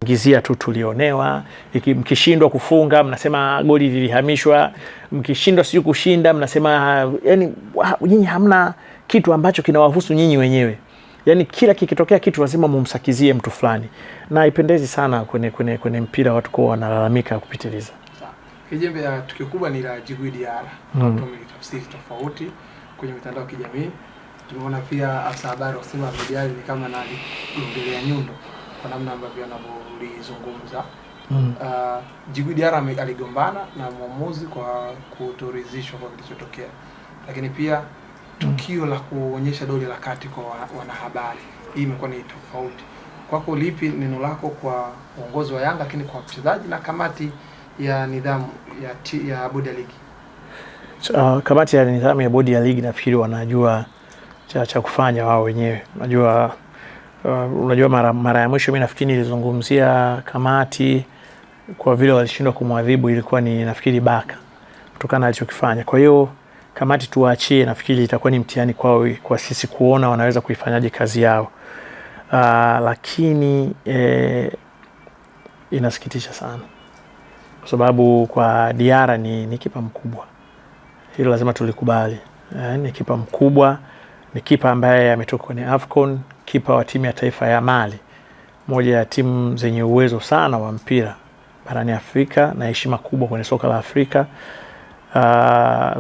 mnasingizia tu tulionewa, mkishindwa kufunga mnasema goli lilihamishwa, mkishindwa sio kushinda mnasema yani nyinyi hamna kitu ambacho kinawahusu nyinyi wenyewe. Yani kila kikitokea kitu lazima mumsakizie mtu fulani. Na ipendezi sana kwenye mpira watu kwa wanalalamika kupitiliza. Kijembe ya tukio kubwa ni la Djigui Diarra. Tafsiri tofauti kwenye mitandao ya kijamii. Tumeona pia afisa habari wa Simba Mediali ni kama analiongelea nyundo kwa namna ambavyo anavyolizungumza. Djigui Diarra aligombana na mwamuzi kwa kutoridhishwa kwa kilichotokea. Lakini pia tukio la kuonyesha dole la kati kwa wanahabari, hii imekuwa ni tofauti. Kwako lipi neno lako kwa uongozi wa Yanga, lakini kwa wachezaji na kamati ya nidhamu ya bodi ya ligi? Kamati ya nidhamu ya bodi ya ligi nafikiri wanajua cha kufanya wao wenyewe. Unajua mara ya mwisho mimi nafikiri nilizungumzia kamati kwa vile walishindwa kumwadhibu, ilikuwa ni nafikiri Baka kutokana na alichokifanya. Kwa hiyo kamati tuwaachie, nafikiri itakuwa ni mtihani kwa sisi kuona wanaweza kuifanyaje kazi yao. Lakini inasikitisha sana kwa sababu kwa Diarra ni kipa mkubwa, hilo lazima tulikubali. Ni kipa mkubwa, ni kipa ambaye ametoka kwenye AFCON, kipa wa timu ya taifa ya Mali, moja ya timu zenye uwezo sana wa mpira barani Afrika na heshima kubwa kwenye soka la Afrika.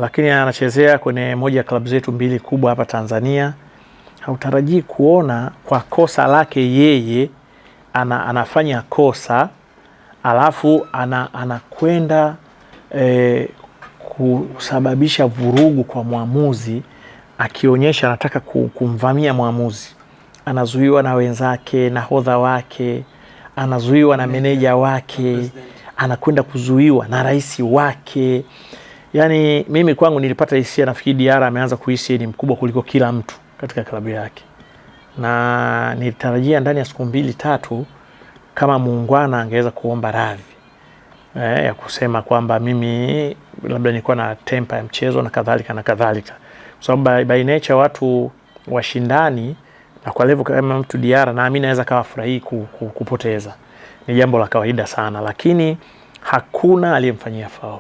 Lakini anachezea kwenye moja ya klabu zetu mbili kubwa hapa Tanzania. Hautarajii kuona kwa kosa lake yeye anafanya kosa alafu anakwenda kusababisha vurugu kwa mwamuzi, akionyesha anataka kumvamia mwamuzi. Anazuiwa na wenzake, nahodha wake, anazuiwa na meneja wake, anakwenda kuzuiwa na rais wake. Yani mimi kwangu nilipata hisia, nafikiri Diarra ameanza kuhisi ni mkubwa kuliko kila mtu katika klabu yake. Na nilitarajia ndani ya siku 2-3 kama muungwana angeweza kuomba radhi. Ya kusema kwamba mimi labda nilikuwa na temper ya mchezo na kadhalika na kadhalika. Kwa sababu by nature watu washindani, na kwa level kama mtu Diarra na mimi naweza kawa furahi kupoteza. Ni jambo la kawaida sana, lakini hakuna aliyemfanyia foul.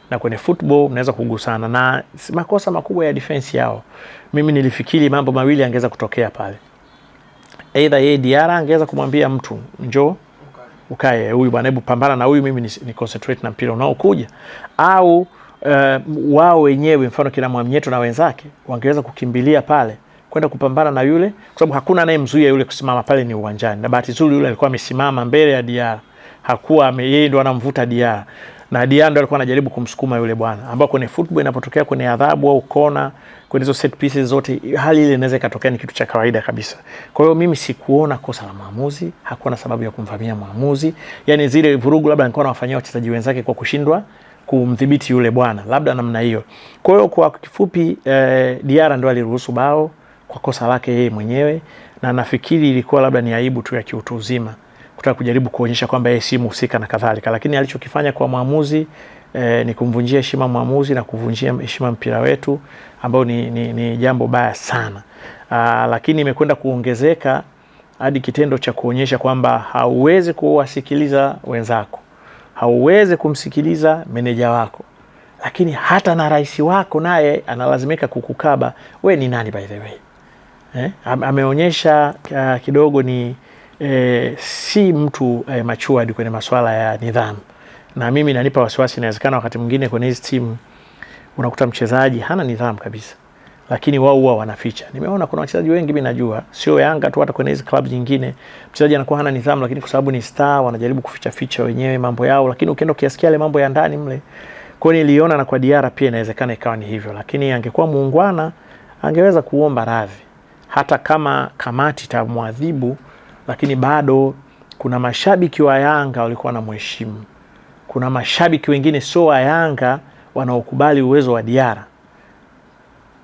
Na kwenye football mnaweza kugusana na makosa makubwa ya defense yao. Mimi nilifikiri mambo mawili angeweza kutokea pale. Either yeye Diarra angeweza kumwambia mtu njoo ukae huyu bwana, hebu pambana na huyu, mimi ni concentrate na mpira unaokuja, au wao wenyewe mfano kina Mwamnyeto na wenzake wangeweza kukimbilia pale kwenda kupambana na yule, kwa sababu hakuna anayemzuia yule kusimama pale, ni uwanjani. Na bahati nzuri yule alikuwa amesimama mbele ya Diarra, hakuwa yeye ndo anamvuta Diarra, na Diarra ndo alikuwa anajaribu kumsukuma yule bwana, ambao kwenye football inapotokea kwenye adhabu au kona, kwenye hizo set pieces zote, hali ile inaweza ikatokea, ni kitu cha kawaida kabisa. Kwa hiyo mimi sikuona kosa la maamuzi, hakuna sababu ya kumvamia maamuzi. Yani zile vurugu labda alikuwa anawafanyia wachezaji wenzake kwa kushindwa kumdhibiti yule bwana, labda namna hiyo. Kwa hiyo kwa kifupi, Diarra ndo aliruhusu bao kwa kosa lake yeye mwenyewe, na nafikiri ilikuwa labda ni aibu tu ya kiutu uzima kutaka kujaribu kuonyesha kwamba yeye si mhusika na kadhalika. Lakini alichokifanya kwa mwamuzi ni kumvunjia heshima mwamuzi na kuvunjia heshima mpira wetu, ambao ni jambo baya sana. Lakini imekwenda kuongezeka hadi kitendo cha kuonyesha kwamba hauwezi kuwasikiliza wenzako, hauwezi kumsikiliza meneja wako, lakini hata na rais wako naye analazimika kukukaba. We ni nani by the way? Ameonyesha kidogo ni si mtu matured kwenye masuala ya nidhamu, na mimi nanipa wasiwasi. Inawezekana wakati mwingine kwenye hizi timu unakuta mchezaji hana nidhamu kabisa, lakini wao huwa wanaficha. Nimeona kuna wachezaji wengi mimi najua, sio Yanga tu, hata kwenye hizi club nyingine mchezaji anakuwa hana nidhamu, lakini kwa sababu ni star wanajaribu kuficha wenyewe mambo yao, lakini ukienda kiasikia ile mambo ya ndani mle. Kwa hiyo niliona na kwa Diarra pia inawezekana ikawa ni hivyo, lakini angekuwa muungwana angeweza kuomba radhi, hata kama kamati tamwadhibu, lakini bado kuna mashabiki wa Yanga walikuwa na mheshimu. Kuna mashabiki wengine sio wa Yanga wanaokubali uwezo wa Diarra,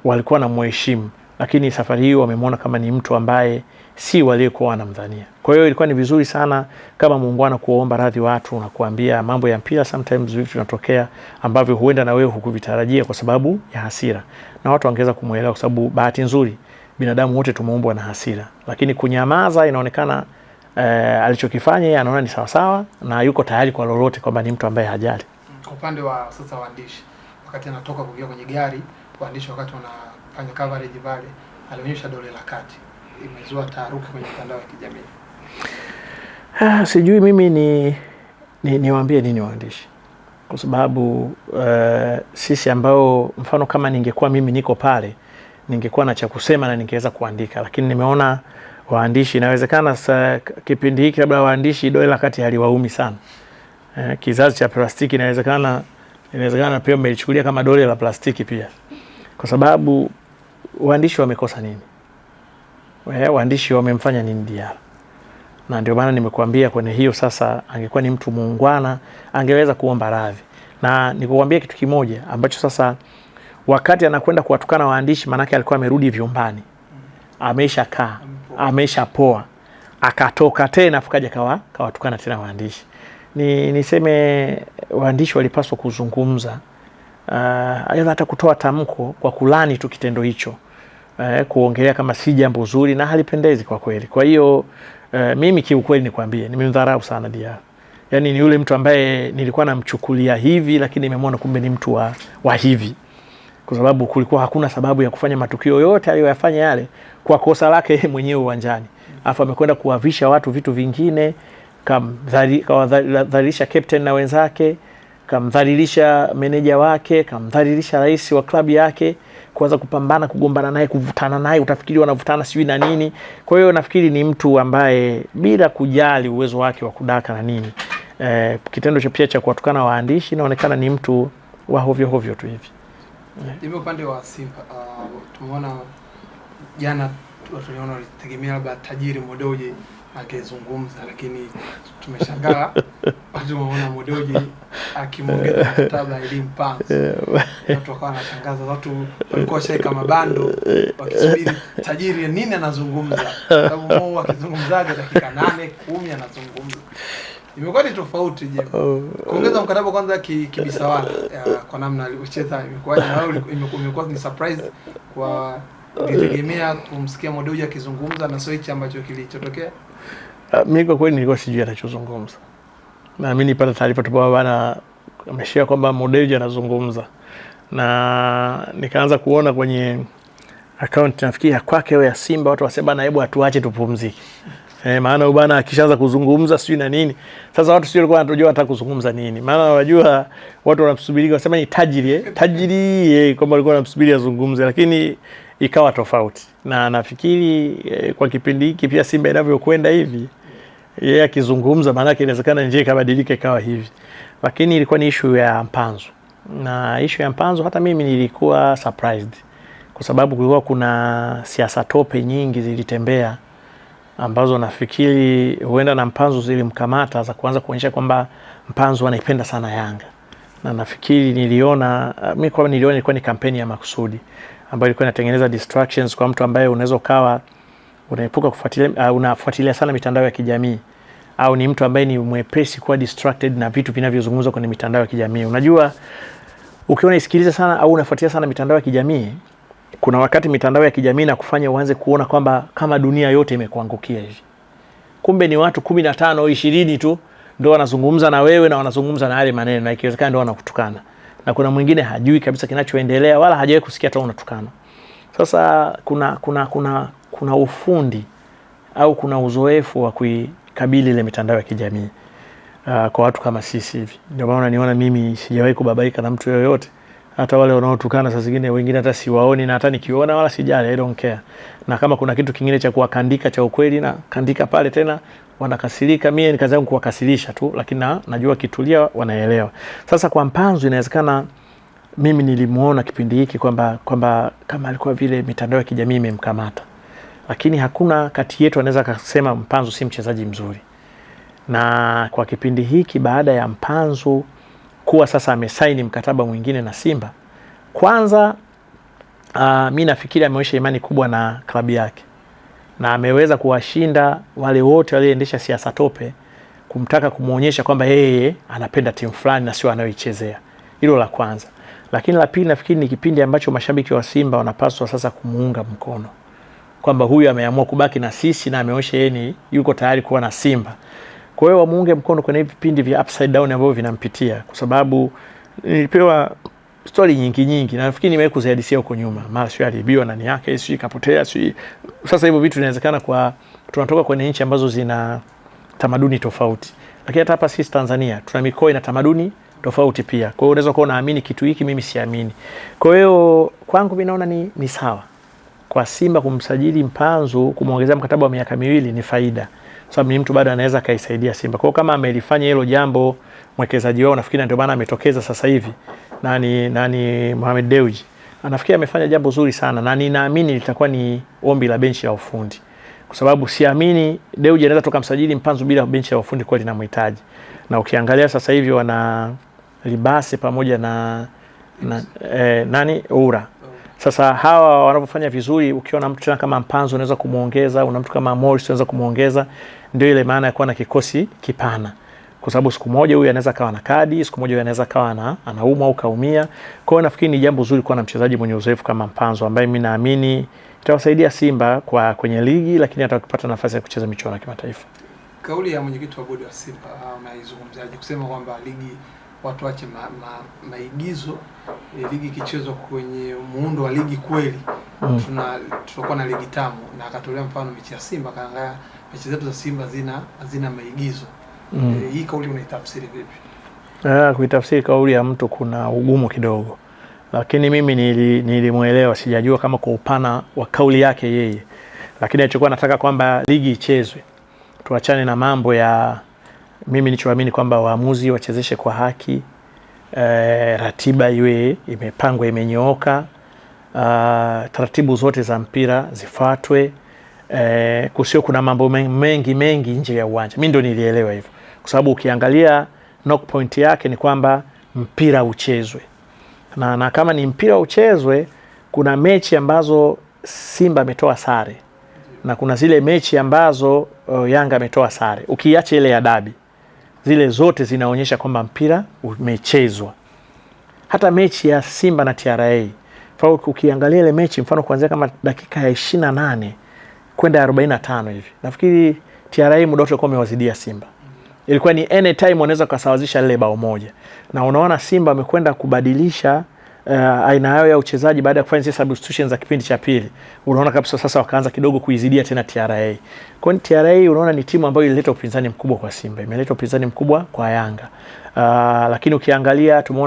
walikuwa na mheshimu, lakini safari hiyo wamemwona kama ni mtu ambaye si waliokuwa wanamdhania. Kwa hiyo ilikuwa ni vizuri sana kama muungwana kuomba radhi watu na kuambia mambo ya mpira sometimes vitu vinatokea ambavyo huenda na wewe hukuvitarajia kwa sababu ya hasira, na watu wangeweza kumuelewa, kwa sababu bahati nzuri binadamu wote tumeumbwa na hasira. Lakini kunyamaza inaonekana alichokifanya yeye anaona ni sawa sawa na yuko tayari kwa lolote, kwamba ni mtu ambaye hajali. Kwa upande wa sasa waandishi, wakati anatoka kuingia kwenye gari, waandishi wakati wanafanya coverage pale alionyesha dole la kati, imezua taharuki kwenye mitandao ya kijamii. Sijui mimi niwaambie nini waandishi, kwa sababu sisi ambao mfano kama ningekuwa mimi niko pale ningekuwa na cha kusema na ningeweza kuandika, lakini nimeona waandishi, inawezekana kipindi hiki labda waandishi dole la kati haliwaumi sana. Kizazi cha plastiki inawezekana pia mmelichukulia kama dole la plastiki pia, kwa sababu waandishi wamekosa nini? Waandishi wamemfanya nini Diarra? Na ndio maana nimekuambia kwenye hiyo sasa, angekuwa ni mtu muungwana angeweza kuomba radhi. Na nikuambia kitu kimoja ambacho sasa, wakati anakwenda kuwatukana waandishi, manake alikuwa amerudi vyumbani, ameisha kaa, ameisha poa, akatoka tena fukaja kawatukana tena waandishi. Niseme waandishi walipaswa kuzungumza, aidha hata kutoa tamko kwa kulani tu kitendo hicho, kuongelea kama si jambo zuri na halipendezi kwa kweli. Kwa hiyo mimi kiukweli nikwambie, nimemdharau sana Diarra. Yaani ni yule mtu ambaye nilikuwa namchukulia hivi, lakini nimemwona kumbe ni mtu wa hivi, kwa sababu kulikuwa hakuna sababu ya kufanya matukio yote aliyoyafanya yale kwa kosa lake mwenyewe uwanjani. Alafu amekwenda kuwavisha watu vitu vingine, kamdhalilisha captain na wenzake, kamdhalilisha meneja wake, kamdhalilisha rais wa klabu yake, kuanza kupambana, kugombana naye, kuvutana naye, utafikiri wanavutana sijui na nini. Kwa hiyo nafikiri ni mtu ambaye bila kujali uwezo wake wa kudaka na nini, kitendo cha pia cha kuwatukana waandishi inaonekana ni mtu wa hovyo hovyo tu hivi. Hivi upande wa Simba, tumeona jana tuliona walitegemea labda tajiri Modoje akizungumza, lakini tumeshangaa watu waona Modoje akimwongeza mkataba Elim Panzo. Watu wakawa wanashangaza, watu walikuwa shaika mabando wakisubiri tajiri nini anazungumza, sababu Mo akizungumzaga dakika 8-10 anazungumza. Imekuwa ni tofauti je? Kuongeza mkataba kwanza kibisawala kwa namna alivyocheza imekuwa imekuwa ni surprise kwa nilitegemea kumsikia Modoje akizungumza na sio hichi ambacho kilichotokea. Mimi kwa kweli nilikuwa sijui anachozungumza. Na mimi nilipata taarifa tu bwana ameshare kwamba Modoje anazungumza. Na nikaanza kuona kwenye account nafikiri kwake ya Simba watu wasema na hebu atuache tupumzike. Maana bwana akishaanza kuzungumza sio na nini. Sasa watu sio walikuwa wanatujua hata kuzungumza nini. Maana wanajua watu wanamsubiri wasema ni tajiri kwamba walikuwa wanamsubiri azungumze, lakini ikawa tofauti. Na nafikiri kwa kipindi hiki pia Simba inavyokwenda hivi, yeye akizungumza maana yake inawezekana nje ikabadilika ikawa hivi. Lakini ilikuwa ni issue ya Mpanzu. Na issue ya Mpanzu hata mimi nilikuwa surprised, kwa sababu kulikuwa kuna siasa tope nyingi zilitembea ambazo nafikiri huenda na Mpanzu zilimkamata za kuanza kuonyesha kwamba Mpanzu anaipenda sana Yanga. Na nafikiri niliona ilikuwa ni kampeni ya makusudi ambayo ilikuwa inatengeneza distractions kwa mtu ambaye unaweza ukawa unaepuka unafuatilia sana mitandao ya kijamii, au ni mtu ambaye ni mwepesi kuwa distracted na vitu vinavyozungumzwa kwenye mitandao ya kijamii. Unajua ukiwa unaisikiliza sana au unafuatilia sana mitandao ya kijamii, kuna wakati mitandao ya kijamii na kufanya uanze kuona kwamba kama dunia yote imekuangukia hivi. Kumbe ni watu 15 au 20 tu ndio wanazungumza na wewe na wanazungumza na yale maneno, na ikiwezekana ndio wanakutukana. Na kuna mwingine hajui kabisa kinachoendelea wala hajawahi kusikia hata unatukana. Sasa kuna ufundi au kuna uzoefu wa kuikabili ile mitandao ya kijamii kwa watu kama sisi hivi. Ndio maana niona mimi sijawahi kubabaika na mtu yoyote. Hata wale wanaotukana saa zingine wengine hata siwaoni, na hata nikiona wala sijali, I don't care. Na kama kuna kitu kingine cha kuwakandika cha ukweli na kandika pale tena wanakasirika, mimi ni kazi yangu kuwakasirisha tu, lakini najua kitulia wanaelewa. Sasa kwa Mpanzu inawezekana mimi nilimuona kipindi hiki kwamba kama alikuwa vile mitandao ya kijamii imemkamata. Lakini hakuna kati yetu anaweza kusema Mpanzu si mchezaji mzuri. Na kwa kipindi hiki baada ya Mpanzu kuwa sasa amesaini mkataba mwingine na Simba, kwanza mimi nafikiri ameonyesha imani kubwa na klabu yake, na ameweza kuwashinda wale wote walioendesha siasa tope kumtaka kumuonyesha kwamba yeye anapenda timu fulani na sio anayoichezea. Hilo la kwanza. Lakini la pili nafikiri ni kipindi ambacho mashabiki wa Simba wanapaswa sasa kumuunga mkono. kwamba huyu ameamua kubaki na sisi na ameonyesha yeye ni yuko tayari kuwa na Simba. Kwa hiyo wamuunge mkono kwenye vipindi vya upside down ambavyo vinampitia, kwa sababu nilipewa story nyingi na nafikiri nimewahi kuzihadithia huko nyuma. Mara sio aliibiwa nani yake, sio kapotea, sio. Sasa hivyo vitu vinawezekana kwa tunatoka kwenye nchi ambazo zina tamaduni tofauti. Lakini hata hapa sisi Tanzania tuna mikoa ina tamaduni tofauti pia. Kwa hiyo unaweza kuwa unaamini kitu hiki, mimi siamini. Kwa hiyo kwangu mimi naona ni sawa. Kwa Simba kumsajili Mpanzu, kumuongezea mkataba wa miaka 2 ni faida. Sababu ni mtu bado anaweza kaisaidia Simba. Kwa hiyo kama amelifanya hilo jambo mwekezaji wao, nafikiri ndio maana ametokeza sasa hivi. Nani Mohamed Dewji. Anafikiri amefanya jambo zuri sana na ninaamini litakuwa ni ombi la benchi la ufundi. Kwa sababu siamini Dewji anaweza toka msajili Mpanzu bila benchi la ufundi kwa linamhitaji. Na ukiangalia sasa hivi wana Libase pamoja na Ura. Sasa hawa wanapofanya vizuri, ukiona mtu tena kama Mpanzu unaweza kumuongeza, una mtu kama Morris unaweza kumuongeza, ndio ile maana ya kuwa na kikosi kipana. Kwa sababu siku moja huyu anaweza kawa na kadi, siku moja huyu anaweza kawa anaumwa au kaumia. Kwa hiyo nafikiri ni jambo zuri kuwa na mchezaji mwenye uzoefu kama Mpanzu ambaye mimi naamini itawasaidia Simba kwenye ligi, lakini atakapata nafasi ya kucheza michuano ya kimataifa. Kauli ya mwenyekiti wa bodi wa Simba unaizungumzaje kusema kwamba ligi watu wache maigizo, ligi kichezwa kwenye muundo wa ligi kweli. Tutakuwa na ligi tamu, na akatolea mfano mechi ya Simba, kaangalia mechi zetu za Simba hazina maigizo. Hii kauli unaitafsiri vipi? Kuitafsiri kauli ya mtu kuna ugumu kidogo. Lakini mimi nilimuelewa, sijajua kama kwa upana wa kauli yake yeye. Lakini alichokuwa nataka kwamba ligi ichezwe. Tuachane na mambo ya mimi nilichoamini kwamba waamuzi wachezeshe kwa haki, ratiba iwe imepangwa imenyooka, taratibu zote za mpira zifuatwe, kusio kuna mambo mengi nje ya uwanja. Mimi ndio nilielewa hivyo. Kwa sababu ukiangalia knock point yake ni kwamba mpira uchezwe. Na kama ni mpira uchezwe, kuna mechi ambazo Simba ametoa sare. Na kuna zile mechi ambazo Yanga ametoa sare. Ukiacha ile ya dabi, zile zote zinaonyesha kwamba mpira umechezwa. Hata mechi ya Simba na TRA, ukiangalia ile mechi mfano kuanzia kama dakika ya 28 kwenda 45 hivi, nafikiri TRA muda wote kwa amewazidia Simba. Ilikuwa ni any time wanaweza kusawazisha ile bao moja. Na unaona Simba amekwenda kubadilisha aina yao ya uchezaji baada ya kufanya substitutions za kipindi cha pili. Unaona kabisa sasa wakaanza kidogo kuizidia tena TRA. Kwa hiyo TRA unaona ni timu ambayo ilileta upinzani mkubwa kwa Simba, imeleta upinzani mkubwa kwa Yanga. Lakini ukiangalia tumeona